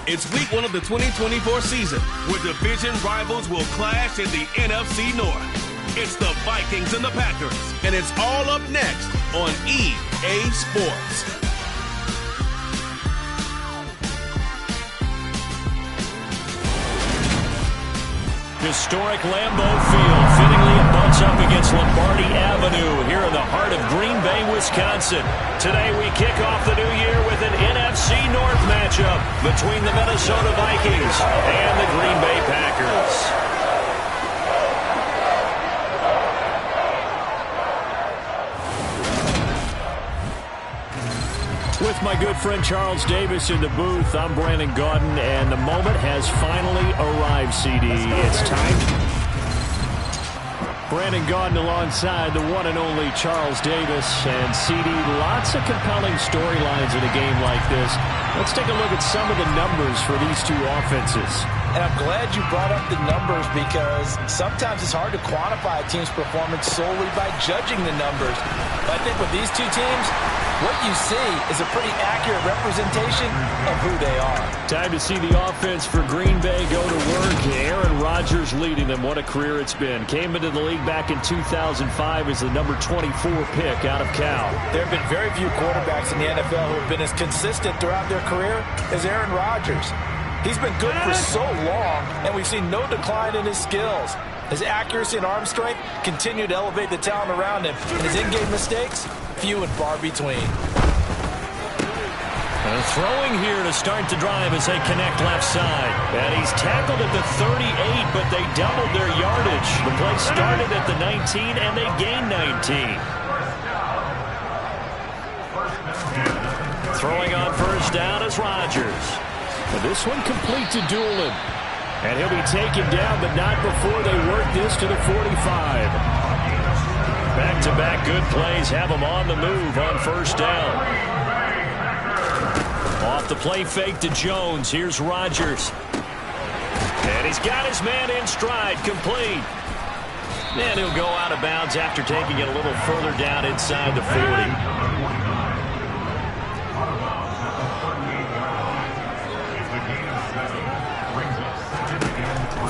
It's week 1 of the 2024 season, where division rivals will clash in the NFC North. It's the Vikings and the Packers, and it's all up next on EA Sports. Historic Lambeau Field fittingly abuts up against Lombardi Avenue here in the heart of Green Bay, Wisconsin. Today we kick off the new year with an NFC North matchup between the Minnesota Vikings and the Green Bay Packers. With my good friend Charles Davis in the booth, I'm Brandon Gaudin, and the moment has finally arrived, CD. It's time. Brandon Gaudin alongside the one and only Charles Davis. And CD, lots of compelling storylines in a game like this. Let's take a look at some of the numbers for these two offenses. And I'm glad you brought up the numbers, because sometimes it's hard to quantify a team's performance solely by judging the numbers. But I think with these two teams, what you see is a pretty accurate representation of who they are. Time to see the offense for Green Bay go to work. Aaron Rodgers leading them. What a career it's been. Came into the league back in 2005 as the number 24 pick out of Cal. There have been very few quarterbacks in the NFL who have been as consistent throughout their career as Aaron Rodgers. He's been good for so long, and we've seen no decline in his skills. His accuracy and arm strength continue to elevate the talent around him, and his in-game mistakes, few and far between. Throwing here to start the drive as they connect left side. And he's tackled at the 38, but they doubled their yardage. The play started at the 19, and they gained 19. Throwing on first down is Rodgers. And this one complete to Doolin. And he'll be taken down, but not before they work this to the 45. Back-to-back good plays have him on the move on first down. Off the play fake to Jones. Here's Rodgers. And he's got his man in stride, complete. And he'll go out of bounds after taking it a little further down inside the 40.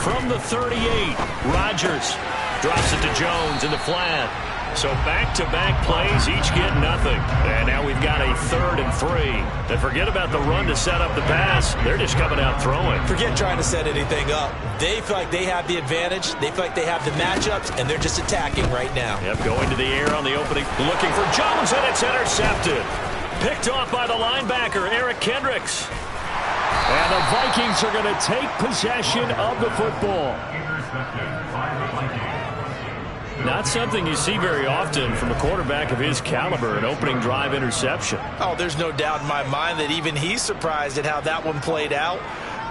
From the 38, Rodgers drops it to Jones in the flat. So back-to-back plays, each get nothing. And now we've got a 3rd and 3. And forget about the run to set up the pass. They're just coming out throwing. Forget trying to set anything up. They feel like they have the advantage. They feel like they have the matchups, and they're just attacking right now. Yep, going to the air on the opening. Looking for Jones, and it's intercepted. Picked off by the linebacker, Eric Kendricks. And the Vikings are going to take possession of the football. Not something you see very often from a quarterback of his caliber, an opening drive interception. Oh, there's no doubt in my mind that even he's surprised at how that one played out.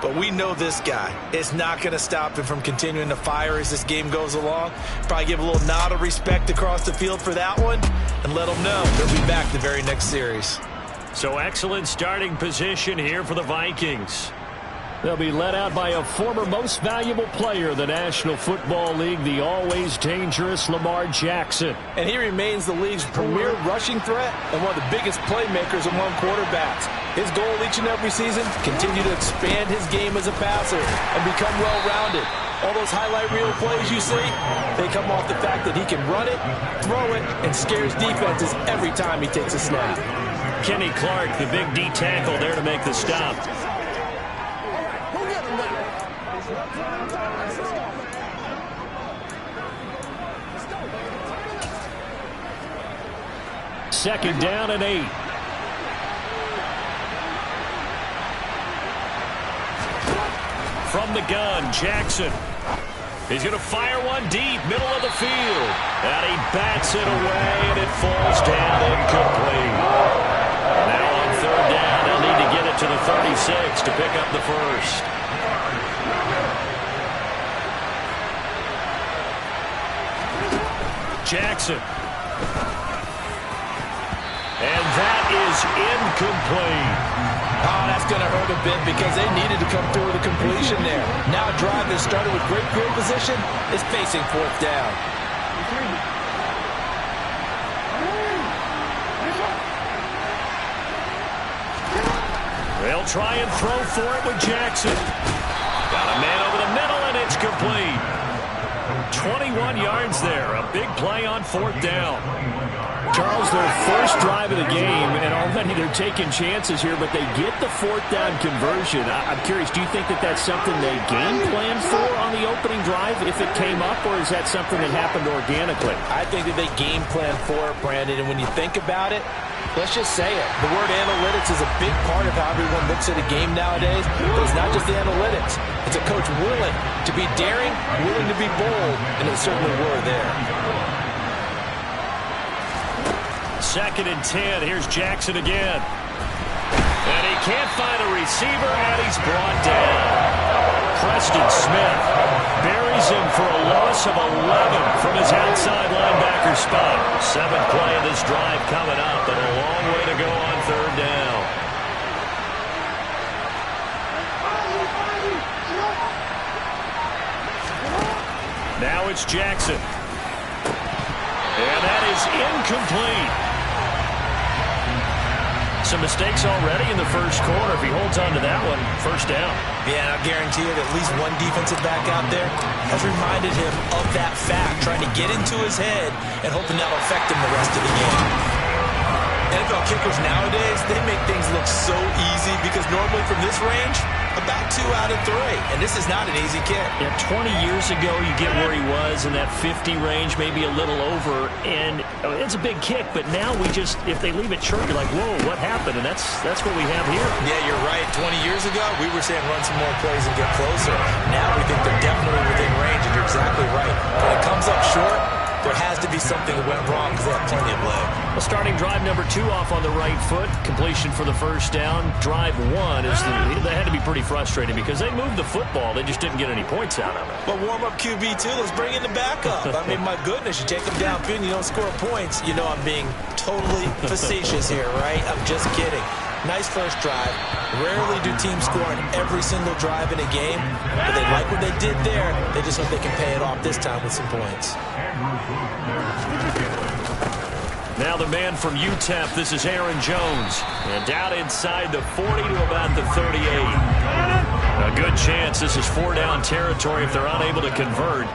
But we know this guy is not going to stop him from continuing to fire as this game goes along. Probably give a little nod of respect across the field for that one and let him know he'll be back the very next series. So excellent starting position here for the Vikings. They'll be led out by a former most valuable player in the National Football League, the always dangerous Lamar Jackson. And he remains the league's premier rushing threat and one of the biggest playmakers among quarterbacks. His goal each and every season, continue to expand his game as a passer and become well-rounded. All those highlight reel plays you see, they come off the fact that he can run it, throw it, and scares defenses every time he takes a snap. Kenny Clark, the big D tackle there to make the stop. Second down and 8. From the gun, Jackson. He's going to fire one deep, middle of the field. And he bats it away, and it falls down incomplete. Now on third down, they'll need to get it to the 36 to pick up the first. Jackson. And that is incomplete. Oh, that's going to hurt a bit because they needed to come through with a completion there. Now a drive that started with great field position is facing fourth down. Well, They'll try and throw for it with Jackson. Got a man over the middle, and it's complete. 21 yards there. A big play on 4th down. Charles, their first drive of the game, and already they're taking chances here, but they get the 4th down conversion. I'm curious, do you think that that's something they game planned for on the opening drive if it came up, or is that something that happened organically? I think that they game planned for it, Brandon, and when you think about it, let's just say it. The word analytics is a big part of how everyone looks at a game nowadays, but it's not just the analytics. It's a coach willing to be daring, willing to be bold, and they certainly were there. 2nd and 10. Here's Jackson again. And he can't find a receiver, and he's brought down. Preston Smith buries him for a loss of 11 from his outside linebacker spot. 7th play of this drive coming up, and a long way to go on 3rd down. Now it's Jackson. And that is incomplete. Some mistakes already in the first quarter. If he holds on to that one, 1st down. Yeah, and I guarantee you that at least one defensive back out there has reminded him of that fact, trying to get into his head and hoping that'll affect him the rest of the game. NFL kickers nowadays, they make things look so easy because normally from this range, about 2 out of 3. And this is not an easy kick. Yeah, 20 years ago, you get where he was in that 50 range, maybe a little over, and it's a big kick. But now we just, if they leave it short, you're like, whoa, what happened? And that's what we have here. Yeah, you're right. 20 years ago, we were saying run some more plays and get closer. Now we think they're definitely within range, and you're exactly right. When it comes up short, there has to be something that went wrong because they have plenty of leg. Well, starting drive number 2 off on the right foot. Completion for the 1st down. Drive 1 is they had to be pretty frustrating because they moved the football. They just didn't get any points out of it. But warm-up QB, too. Let's bring in the backup. I mean, my goodness, you take them downfield and you don't score points. You know I'm being totally facetious here, right? I'm just kidding. Nice first drive. Rarely do teams score on every single drive in a game, but they like what they did there. They just hope they can pay it off this time with some points. Now the man from UTEP, this is Aaron Jones. And down inside the 40 to about the 38. A good chance this is 4-down territory if they're unable to convert.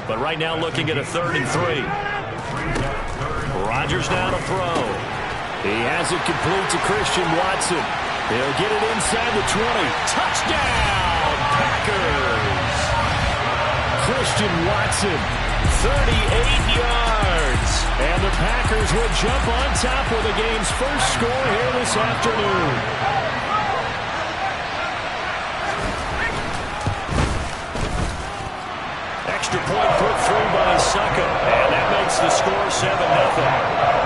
But right now looking at a 3rd and 3. Rodgers now to throw. He has it complete to Christian Watson. They'll get it inside the 20. Touchdown, Packers! Christian Watson, 38 yards. And the Packers will jump on top with the game's first score here this afternoon. Extra point put through by Succa. And that makes the score 7-0.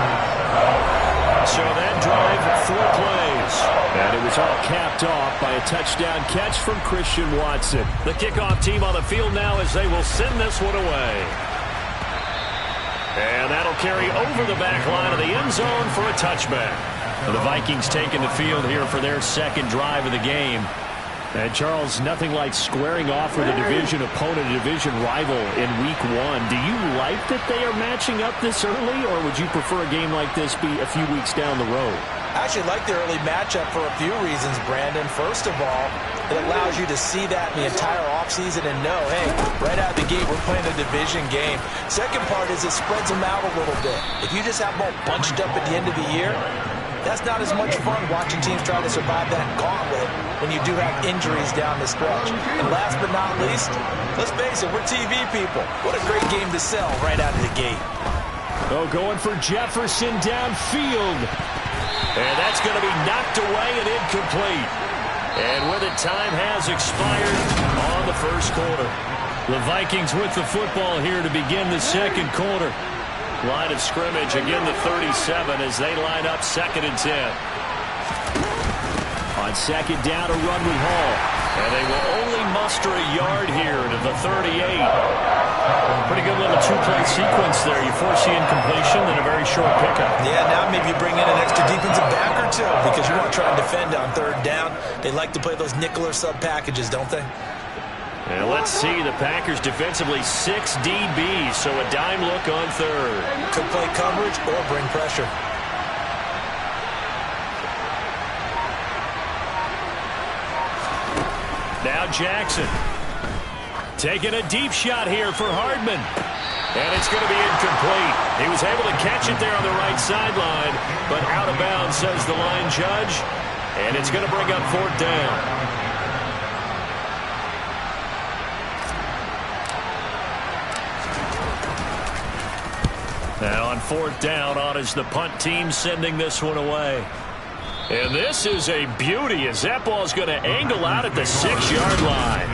So that drive, 4 plays. And it was all capped off by a touchdown catch from Christian Watson. The kickoff team on the field now as they will send this one away. And that'll carry over the back line of the end zone for a touchback. The Vikings taking the field here for their 2nd drive of the game. And Charles, nothing like squaring off with a division opponent, a division rival in week 1. Do you like that they are matching up this early, or would you prefer a game like this be a few weeks down the road? I actually like the early matchup for a few reasons, Brandon. First of all, it allows you to see that in the entire offseason and know, hey, right out of the gate, we're playing a division game. Second part is it spreads them out a little bit. If you just have them all bunched up at the end of the year, that's not as much fun watching teams try to survive that gauntlet when you do have injuries down the stretch. And last but not least, let's face it, we're TV people. What a great game to sell right out of the gate. Oh, going for Jefferson downfield. And that's going to be knocked away and incomplete. And with it, time has expired on the first quarter. The Vikings with the football here to begin the 2nd quarter. Line of scrimmage, again the 37 as they line up 2nd and 10. On 2nd down, a run with Hall. And they will only muster a yard here to the 38. Pretty good little 2-play sequence there. You force the incompletion, then a very short pickup. Yeah, now maybe you bring in an extra defensive back or 2 because you want to try and defend on 3rd down. They like to play those nickel or sub packages, don't they? And let's see, the Packers defensively 6 DBs, so a dime look on 3rd. Could play coverage or bring pressure. Now Jackson. Taking a deep shot here for Hardman. And it's going to be incomplete. He was able to catch it there on the right sideline, but out of bounds, says the line judge. And it's going to bring up 4th down. Now on 4th down, on is the punt team sending this one away. And this is a beauty as that ball is going to angle out at the 6-yard line.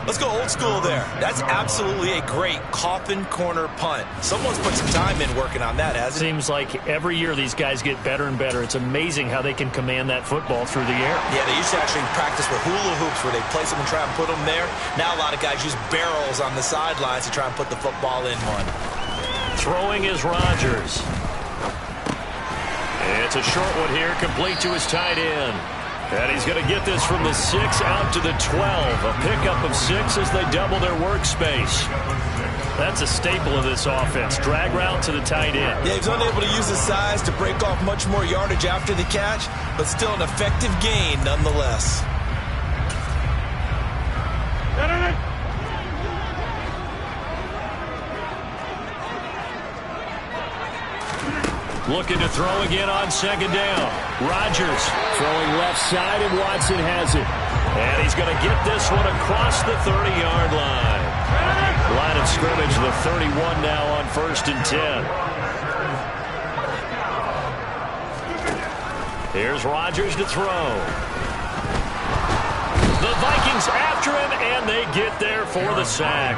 Let's go old school there. That's absolutely a great coffin corner punt. Someone's put some time in working on that, hasn't it? Seems like every year these guys get better and better. It's amazing how they can command that football through the air. Yeah, they used to actually practice with hula hoops where they place them and try and put them there. Now a lot of guys use barrels on the sidelines to try and put the football in one. Throwing is Rodgers. It's a short one here, complete to his tight end. And he's going to get this from the 6 out to the 12. A pickup of 6 as they double their workspace. That's a staple of this offense. Drag route to the tight end. Yeah, he's unable to use his size to break off much more yardage after the catch, but still an effective gain nonetheless. Looking to throw again on 2nd down. Rodgers throwing left side, and Watson has it. And he's going to get this one across the 30-yard line. Line of scrimmage, the 31 now on 1st and 10. Here's Rodgers to throw. The Vikings after him, and they get there for the sack.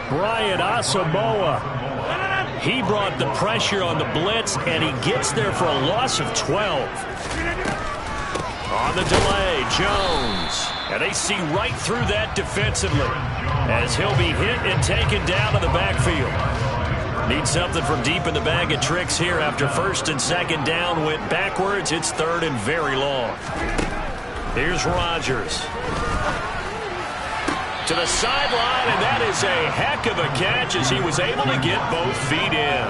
Brian Asamoah. He brought the pressure on the blitz, and he gets there for a loss of 12. On the delay, Jones. And they see right through that defensively as he'll be hit and taken down to the backfield. Need something from deep in the bag of tricks here after 1st and 2nd down went backwards. It's 3rd and very long. Here's Rodgers. To the sideline, and that is a heck of a catch as he was able to get both feet in.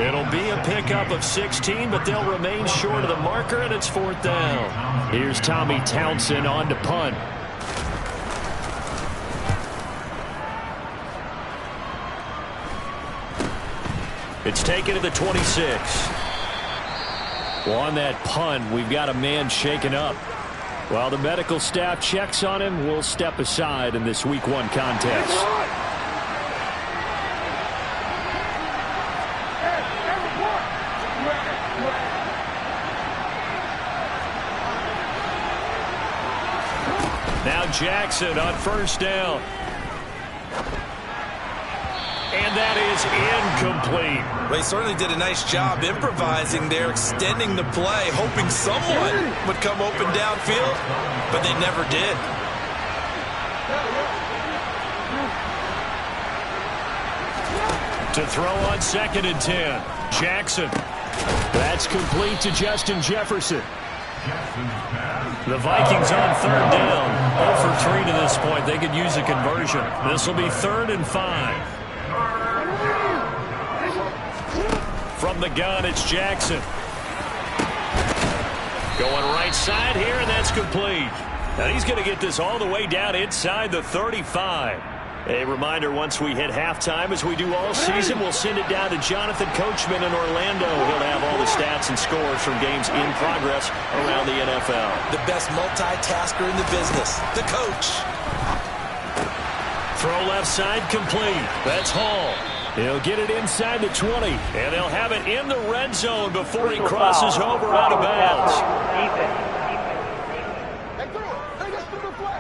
It'll be a pickup of 16, but they'll remain short of the marker, and it's 4th down. Here's Tommy Townsend on to punt. It's taken to the 26. Well, on that punt, we've got a man shaken up. While the medical staff checks on him, we'll step aside in this Week 1 contest. Now Jackson on 1st down. And that is incomplete. Well, he certainly did a nice job improvising there, extending the play, hoping someone would come open downfield, but they never did. To throw on 2nd and 10. Jackson. That's complete to Justin Jefferson. The Vikings on 3rd down. 0 for 3 to this point. They could use a conversion. This will be 3rd and 5. From the gun, it's Jackson. Going right side here, and that's complete. Now he's going to get this all the way down inside the 35. A reminder, once we hit halftime, as we do all season, we'll send it down to Jonathan Coachman in Orlando. He'll have all the stats and scores from games in progress around the NFL. The best multitasker in the business, the coach. Throw left side complete. That's Hall. He'll get it inside the 20, and they'll have it in the red zone before he crosses over out of bounds.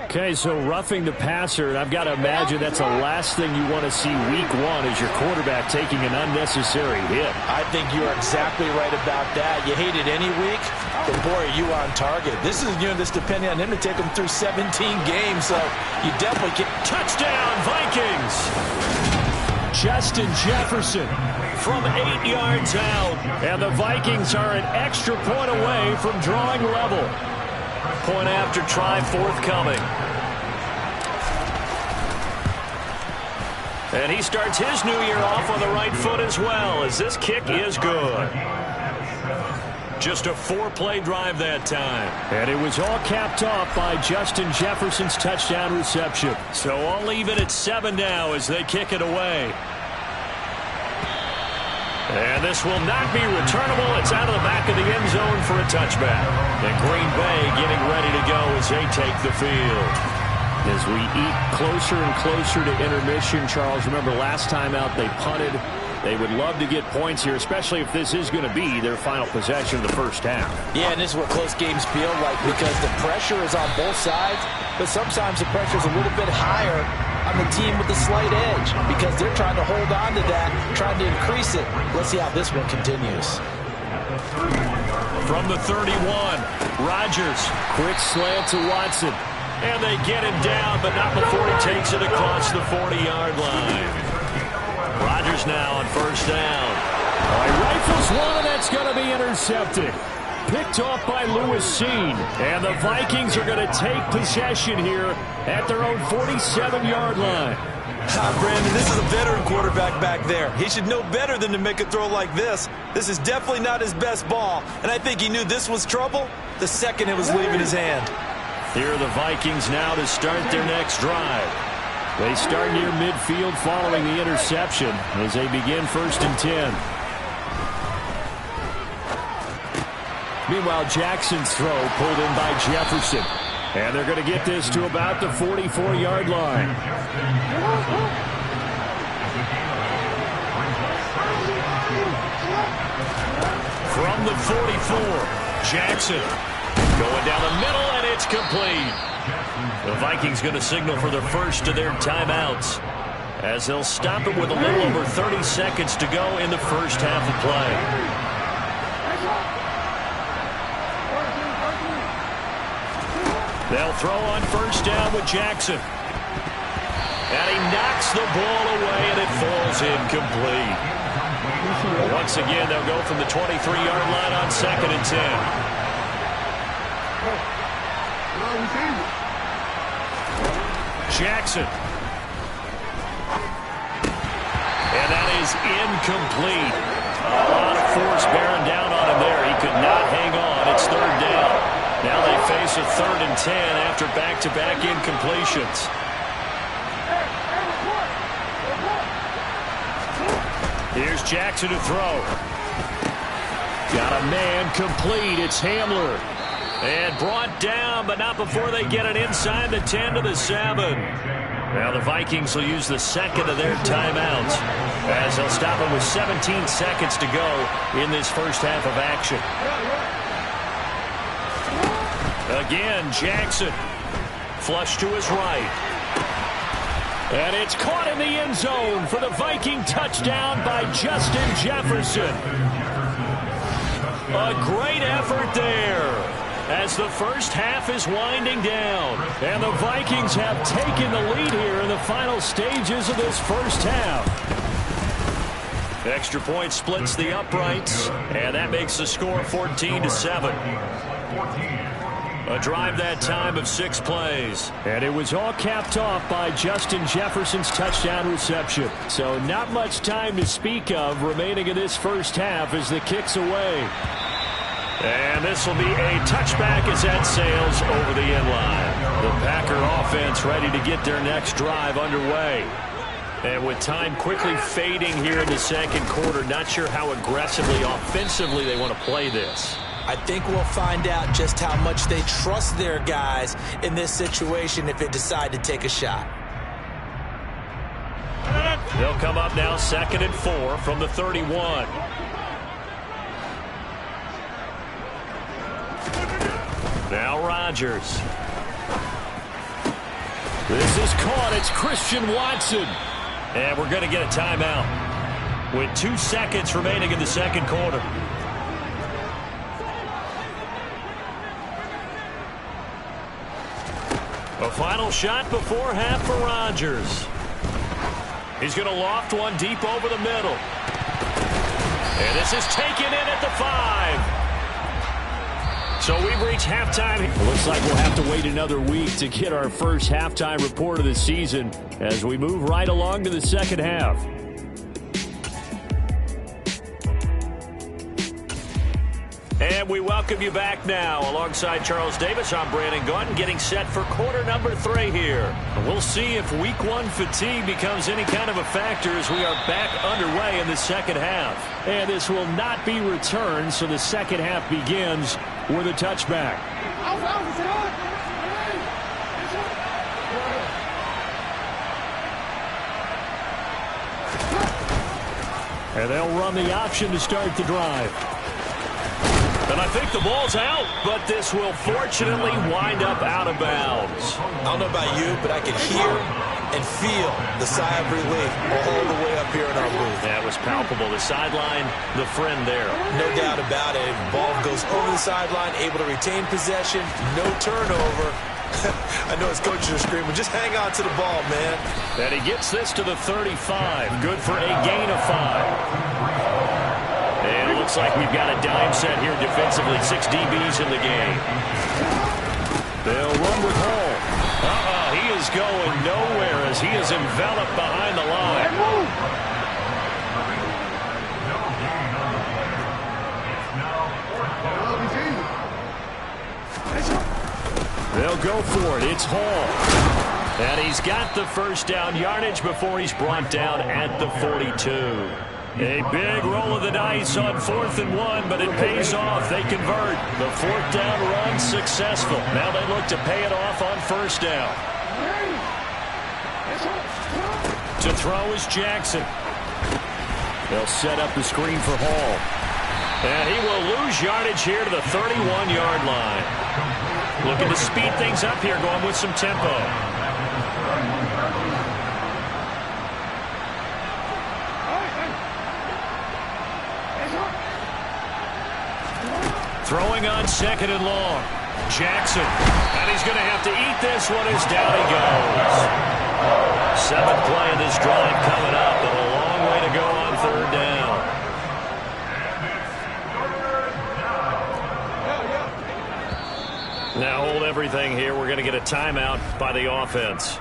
Okay, so roughing the passer, and I've got to imagine that's the last thing you want to see Week 1 is your quarterback taking an unnecessary hit. I think you are exactly right about that. You hate it any week, but boy, are you on target. This is, this depending on him to take him through 17 games, so you definitely can. Touchdown, Vikings! Justin Jefferson from 8 yards out, and the Vikings are an extra point away from drawing level. Point after try forthcoming. And he starts his new year off on the right foot as well, as this kick is good. Just a 4-play drive that time. And it was all capped off by Justin Jefferson's touchdown reception. So I'll leave it at 7 now as they kick it away. And this will not be returnable. It's out of the back of the end zone for a touchback. And Green Bay getting ready to go as they take the field. As we eat closer and closer to intermission, Charles, remember last time out they punted. They would love to get points here, especially if this is going to be their final possession of the first half. Yeah, and this is what close games feel like because the pressure is on both sides, but sometimes the pressure is a little bit higher on the team with the slight edge because they're trying to hold on to that, trying to increase it. Let's see how this one continues. From the 31, Rodgers. Quick slant to Watson. And they get him down, but not before he takes it across the 40-yard line. Rodgers now on first down. He rifles one, and that's going to be intercepted. Picked off by Lewis Seen. And the Vikings are going to take possession here at their own 47-yard line. Brandon, this is a veteran quarterback back there. He should know better than to make a throw like this. This is definitely not his best ball, and I think he knew this was trouble the second it was leaving his hand. Here are the Vikings now to start their next drive. They start near midfield following the interception as they begin 1st and 10. Meanwhile, Jackson's throw pulled in by Jefferson. And they're going to get this to about the 44-yard line. From the 44, Jackson going down the middle, and it's complete. The Vikings going to signal for their first of their timeouts as they'll stop it with a little over 30 seconds to go in the first half of play. They'll throw on first down with Jackson. And he knocks the ball away, and it falls incomplete. Once again, they'll go from the 23-yard line on 2nd and 10. Jackson. And that is incomplete. A lot of force bearing down on him there. He could not hang on. It's 3rd down. Now they face a 3rd and 10 after back-to-back incompletions. Here's Jackson to throw. Got a man complete. It's Hamler. And brought down, but not before they get it inside the 10 to the 7. Now the Vikings will use the second of their timeouts as they'll stop it with 17 seconds to go in this first half of action. Again, Jackson. Flush to his right. And it's caught in the end zone for the Viking touchdown by Justin Jefferson. A great effort there as the first half is winding down. And the Vikings have taken the lead here in the final stages of this first half. Extra point splits the uprights, and that makes the score 14-7. A drive that time of 6 plays. And it was all capped off by Justin Jefferson's touchdown reception. So not much time to speak of remaining in this first half as the kick's away. And this will be a touchback as that sails over the end line. The Packer offense ready to get their next drive underway. And with time quickly fading here in the second quarter, not sure how aggressively, offensively they want to play this. I think we'll find out just how much they trust their guys in this situation if they decide to take a shot. They'll come up now 2nd and 4 from the 31. Now Rodgers. This is caught. It's Christian Watson. And we're going to get a timeout with 2 seconds remaining in the second quarter. A final shot before half for Rodgers. He's going to loft one deep over the middle. And this is taken in at the 5. So we've reached halftime. It looks like we'll have to wait another week to get our first halftime report of the season as we move right along to the second half. And And we welcome you back now. Alongside Charles Davis, I'm Brandon Gunn, getting set for quarter number 3 here. We'll see if week 1 fatigue becomes any kind of a factor as we are back underway in the second half. And this will not be returned, so the second half begins with a touchback. And they'll run the option to start the drive. And I think the ball's out, but this will fortunately wind up out of bounds. I don't know about you, but I can hear and feel the sigh of relief all the way up here in our booth. That was palpable. The sideline, the friend there. No doubt about it. Ball goes over the sideline, able to retain possession, no turnover. I know his coaches are screaming, just hang on to the ball, man. And he gets this to the 35. Good for a gain of 5. And it looks like we've got a dime set here defensively. 6 DBs in the game. They'll run with Hall. He is going nowhere as he is enveloped behind the line. They'll go for it. It's Hall. And he's got the first down yardage before he's brought down at the 42. A big roll of the dice on 4th and 1, but it pays off. They convert. The 4th down run successful. Now they look to pay it off on 1st down. To throw is Jackson. They'll set up the screen for Hall. And he will lose yardage here to the 31-yard line. Looking to speed things up here, going with some tempo. Throwing on 2nd and long. Jackson. And he's going to have to eat this one as down he goes. 7th play of this drive coming up, but a long way to go on 3rd down. Now hold everything here. We're going to get a timeout by the offense.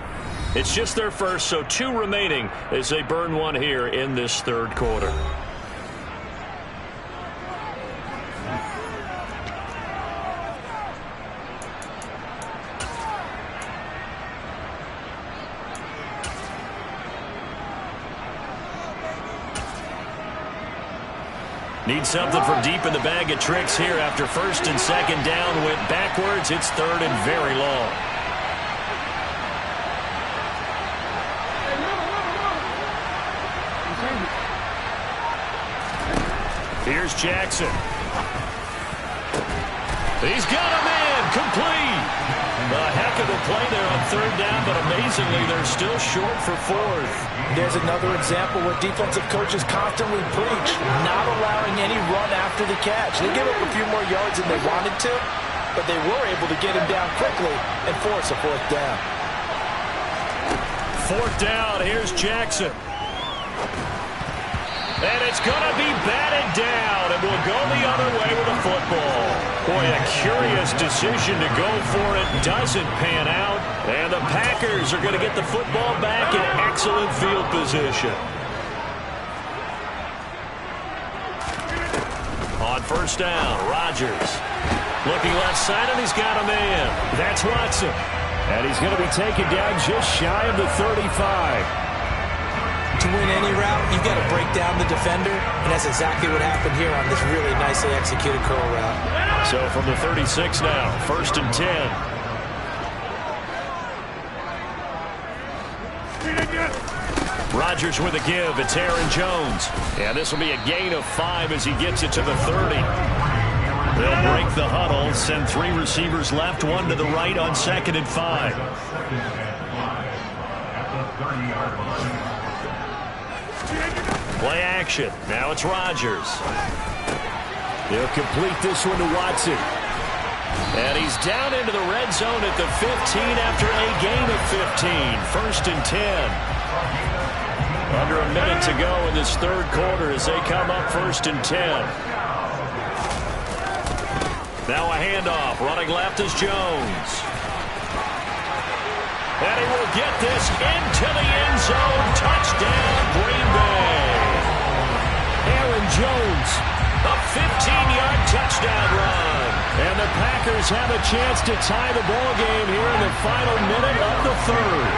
It's just their first, so 2 remaining as they burn 1 here in this 3rd quarter. Need something from deep in the bag of tricks here after 1st and 2nd down. Went backwards. It's 3rd and very long. Here's Jackson. He's got him in. Complete. A heck of a play there on 3rd down, but amazingly, they're still short for 4th. There's another example where defensive coaches constantly preach, not allowing any run after the catch. They give up a few more yards than they wanted to, but they were able to get him down quickly and force a 4th down. 4th down, here's Jackson. And it's going to be batted down, and we'll go the other way with the football. Boy, a curious decision to go for it. Doesn't pan out. And the Packers are going to get the football back in excellent field position. On 1st down, Rodgers. Looking left side, and he's got a man. That's Watson. And he's going to be taken down just shy of the 35. To win any route, you've got to break down the defender, and that's exactly what happened here on this really nicely executed curl route. So from the 36 now, 1st and 10. Rodgers with a give. It's Aaron Jones. And this will be a gain of 5 as he gets it to the 30. They'll break the huddle, send 3 receivers left, 1 to the right on 2nd and 5. Play action. Now it's Rodgers. They'll complete this one to Watson. And he's down into the red zone at the 15 after a gain of 15. 1st and 10. Under a minute to go in this 3rd quarter as they come up 1st and 10. Now a handoff. Running left is Jones. And he will get this into the end zone. Touchdown, Green Bay. Aaron Jones. A 15-yard touchdown run. And the Packers have a chance to tie the ball game here in the final minute of the third.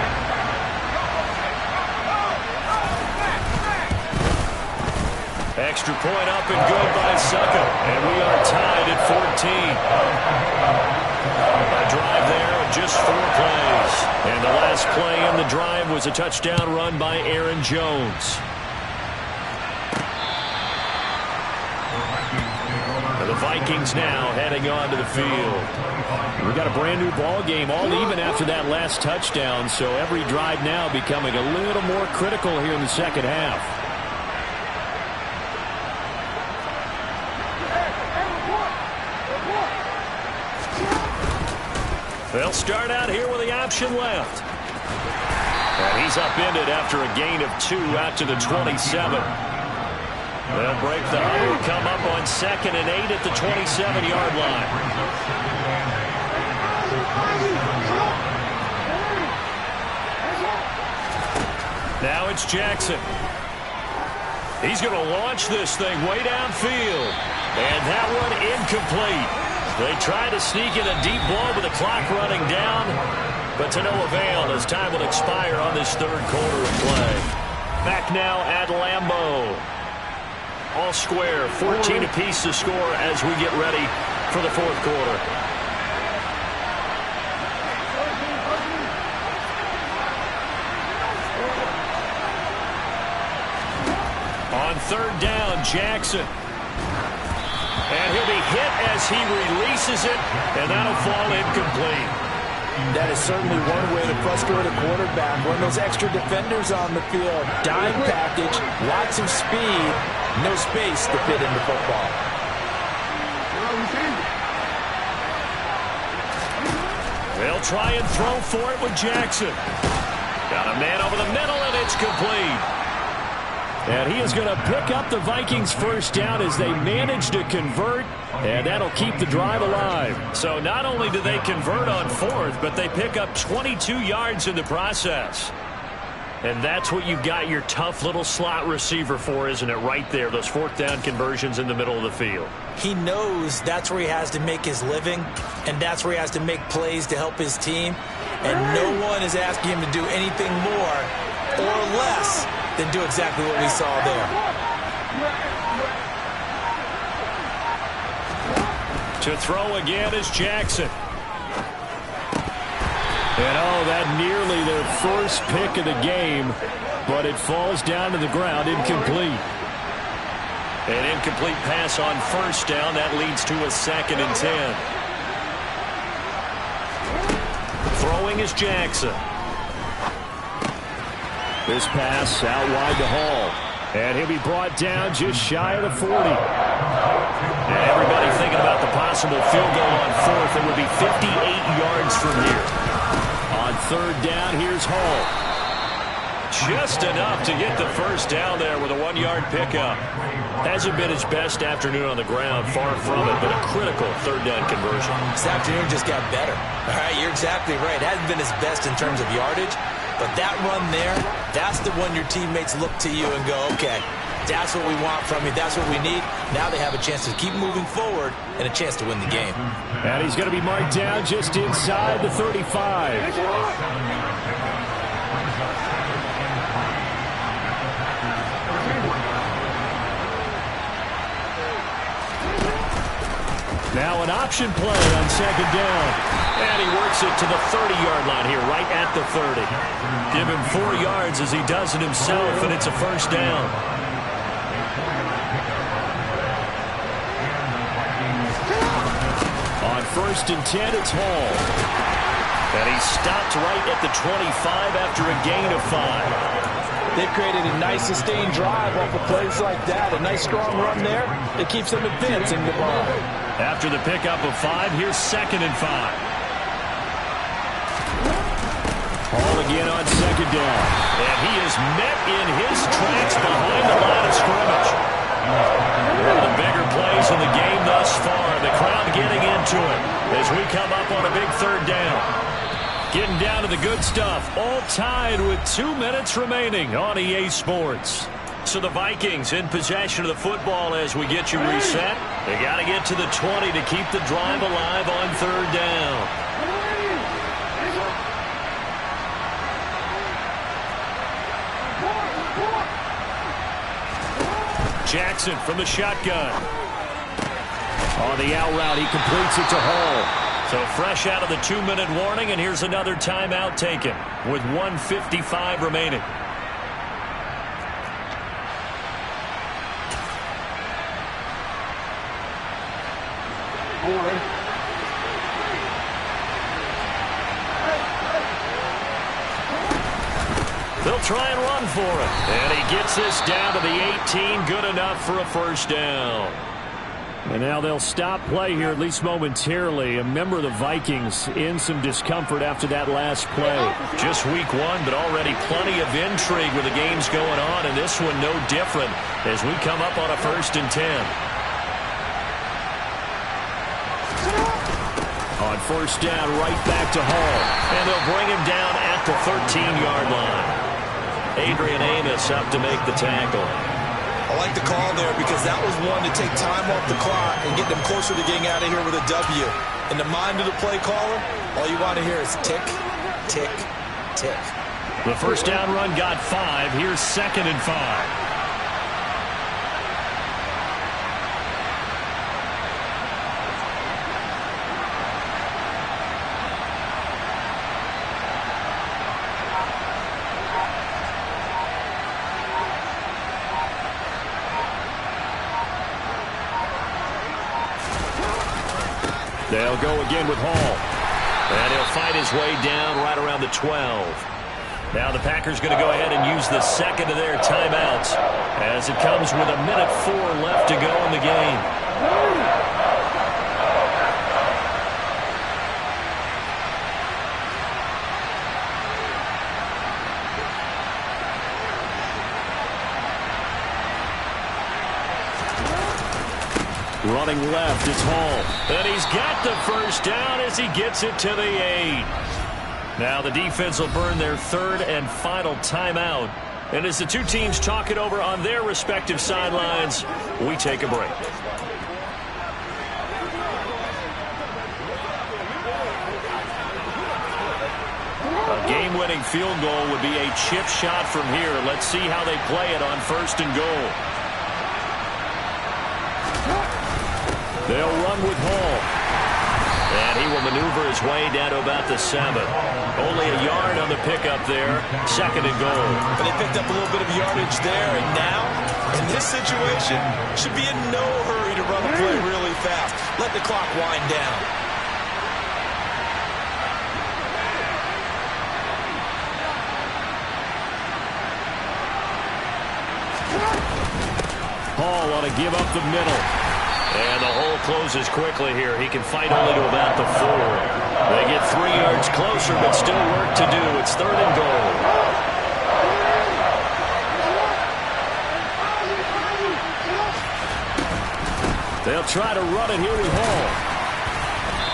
Extra point up and good by Succa. And we are tied at 14. A drive there of just 4 plays. And the last play in the drive was a touchdown run by Aaron Jones. The Vikings now heading onto the field. We've got a brand new ball game, all even after that last touchdown, so every drive now becoming a little more critical here in the second half. They'll start out here with the option left. And he's upended after a gain of 2 out to the 27. They'll break the huddle, come up on 2nd and 8 at the 27-yard line. Now it's Jackson. He's going to launch this thing way downfield. And that one incomplete. They try to sneak in a deep ball with the clock running down, but to no avail as time will expire on this third quarter of play. Back now at Lambeau. All square, 14 apiece to score as we get ready for the fourth quarter. On third down, Jackson. And he'll be hit as he releases it, and that'll fall incomplete. That is certainly one way to frustrate a quarterback. One of those extra defenders on the field. Dime package, lots of speed, no space to fit into football. They'll try and throw for it with Jackson. Got a man over the middle, and it's complete. And he is going to pick up the Vikings first down as they manage to convert, and that'll keep the drive alive. So not only do they convert on 4th, but they pick up 22 yards in the process. And that's what you got your tough little slot receiver for, isn't it? Right there, those 4th down conversions in the middle of the field. He knows that's where he has to make his living, and that's where he has to make plays to help his team. And no one is asking him to do anything more or less than do exactly what we saw there. To throw again is Jackson. And oh, that nearly their first pick of the game, but it falls down to the ground, incomplete. An incomplete pass on first down. That leads to a 2nd and 10. Throwing is Jackson. This pass out wide to Hall. And he'll be brought down just shy of the 40. And everybody thinking about the possible field goal on 4th. It would be 58 yards from here. On third down, here's Hall. Just enough to get the first down there with a 1-yard pickup. Hasn't been his best afternoon on the ground, far from it, but a critical third down conversion. This afternoon just got better. All right, you're exactly right. Hasn't been his best in terms of yardage, but that run there, that's the one your teammates look to you and go, okay, that's what we want from you. That's what we need. Now they have a chance to keep moving forward and a chance to win the game. And he's going to be marked down just inside the 35. Now an option play on second down. And he works it to the 30-yard line here, right at the 30. Give him 4 yards as he does it himself, and it's a first down. On 1st and 10, it's Hall. And he's stopped right at the 25 after a gain of 5. They've created a nice sustained drive off of plays like that. A nice strong run there. It keeps them advancing the ball. After the pickup of 5, here's 2nd and 5. Hall again on second down. And he is met in his tracks behind the line of scrimmage. One of the bigger plays in the game thus far. The crowd getting into it as we come up on a big third down. Getting down to the good stuff. All tied with 2 minutes remaining on EA Sports. So the Vikings in possession of the football as we get you reset. They got to get to the 20 to keep the drive alive on third down. Jackson from the shotgun. On the out route, he completes it to Hall. So fresh out of the 2-minute warning, and here's another timeout taken with 1:55 remaining. They'll try and run for it. And he gets this down to the 18. Good enough for a first down. And now they'll stop play here, at least momentarily. A member of the Vikings in some discomfort after that last play. Just week one, but already plenty of intrigue with the games going on. And this one no different as we come up on a 1st and 10. On first down, right back to Hall. And they'll bring him down at the 13-yard line. Adrian Amos up to make the tackle. I like the call there because that was one to take time off the clock and get them closer to getting out of here with a W. In the mind of the play caller, all you want to hear is tick, tick, tick. The first down run got 5. Here's 2nd and 5. They'll go again with Hall. And he'll fight his way down right around the 12. Now the Packers going to go ahead and use the second of their timeouts as it comes with 1:04 left to go in the game. Running left, it's Hall. And he's got the first down as he gets it to the 8. Now the defense will burn their 3rd and final timeout. And as the two teams talk it over on their respective sidelines, we take a break. A game-winning field goal would be a chip shot from here. Let's see how they play it on 1st and goal. They'll run with Hall. And he will maneuver his way down to about the 7. Only a yard on the pickup there. 2nd and goal. But they picked up a little bit of yardage there, and now, in this situation, should be in no hurry to run the play really fast. Let the clock wind down. Hall ought to give up the middle. And the hole closes quickly here. He can fight only to about the 4. They get 3 yards closer, but still work to do. It's 3rd and goal. They'll try to run it here with Hall.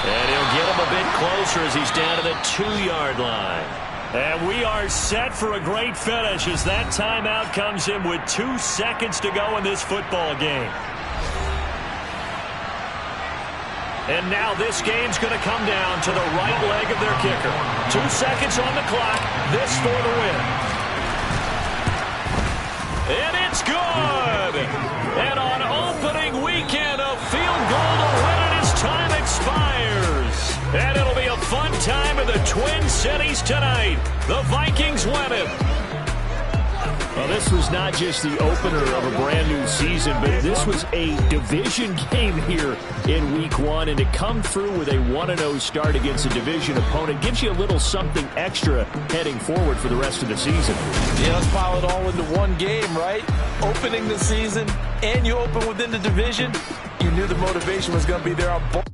And he'll get him a bit closer as he's down to the 2-yard line. And we are set for a great finish as that timeout comes in with 2 seconds to go in this football game. And now this game's going to come down to the right leg of their kicker. 2 seconds on the clock. This for the win. And it's good. And on opening weekend, a field goal to win it as time expires. And it'll be a fun time in the Twin Cities tonight. The Vikings win it. Well, this was not just the opener of a brand new season, but this was a division game here in week 1. And to come through with a 1-0 start against a division opponent gives you a little something extra heading forward for the rest of the season. Yeah, let's pile it all into one game, right? Opening the season, and you open within the division. You knew the motivation was going to be there on both.